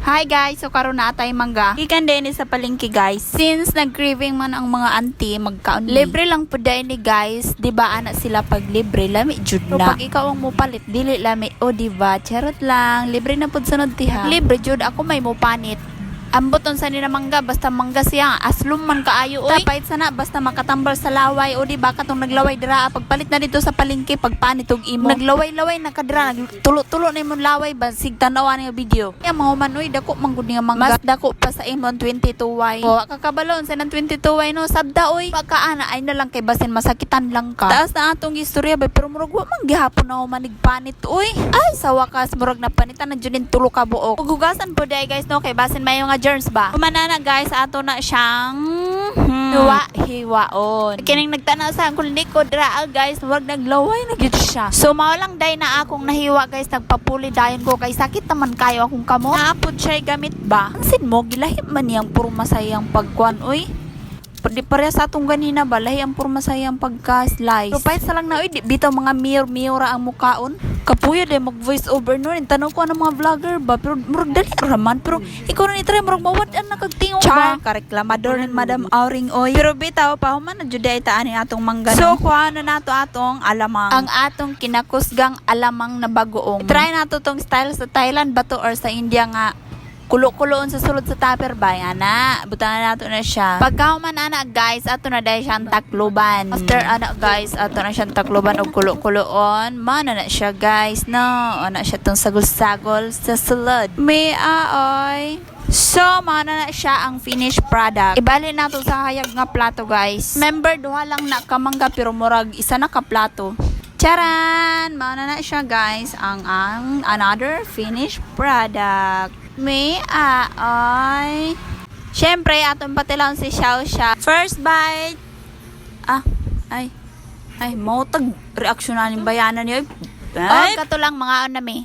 Hi guys, so karon na atay mangga. Ikan din sa palengke guys. Since nag-craving man ang mga auntie, magkaon libre lang pud ni guys. Di ba ana sila pag libre lami jud na. So, pag ikaw ang mupalit, dili lami o di ba? Charot lang, libre na pud sunod tiha. Libre jud ako may mupanit. Ambot on sa nila mangga, basta mangga siya, aslum man kaayo oy. Tapait sana basta makatambal sa laway o di ba katong naglaway dira pagpalit na dito sa palengke pagpanit og imo. Naglaway-laway na kadira, tulo-tulo na imong laway ba sig tanawan nga video. Ya mga man oy dako man gud nga mangga. Mas dako pa sa imong 22Y. O kakabalon sa nang 22Y no sabda oy. Pagkaana ay na lang kay basin masakitan lang ka. Taas na atong istorya ba pero murag wa man gihapon na manigpanit oy. Ay sa wakas murag napanitan na jud tulo ka buok. Ugugasan po day guys no kay basin mayo nga germs ba. Kumanana guys, ato na siyang hiwa-hiwaon. Kining nagtanaw sa akong likod ra guys, wag naglaway na gid siya. So mao lang day na akong nahiwa guys, nagpapuli dayon ko kay sakit naman kayo akong kamo. Naapod siya gamit ba? Sin mo gilahim man yang puro masayang pagkuan oy. Di pareha sa atong ganina ba, lahi ang puro masayang pagka-slice. So, pahit sa lang na, bitaw mga mirror ang mukaon. Kapuya de mag voice over nun. Tanong ko ng mga vlogger ba, pero murag dali raman. Pero ikaw na nitry, murag mawad-an nakagtingog ba? Kareklamador ni Madam Auring oy. Pero bitaw, pahuman na juday taan atong mangga. So, kuha na nato atong alamang. Ang atong kinakusgang alamang na bagoong. Try nato tong style sa Thailand ba to or sa India nga. Kulo-kuloon sa sulod sa tupper ba ana butangan nato na siya pagkahuman ana guys ato na dai siyang takloban after ana guys ato na siyang takloban og kulo-kuloon mana na siya guys no ana siya tong sagol-sagol sa sulod may aoy. So, mana na siya ang finished product. Ibali nato sa hayag nga plato guys. Member duha lang na kamangga pero murag isa na ka plato. Charan! Mana na siya guys ang another finished product. May ay syempre atong patilaw si Xiao Xia. First bite. Ay mo tag reaksyonan ng bayanan niyo. Ay, kato lang mga ano mi.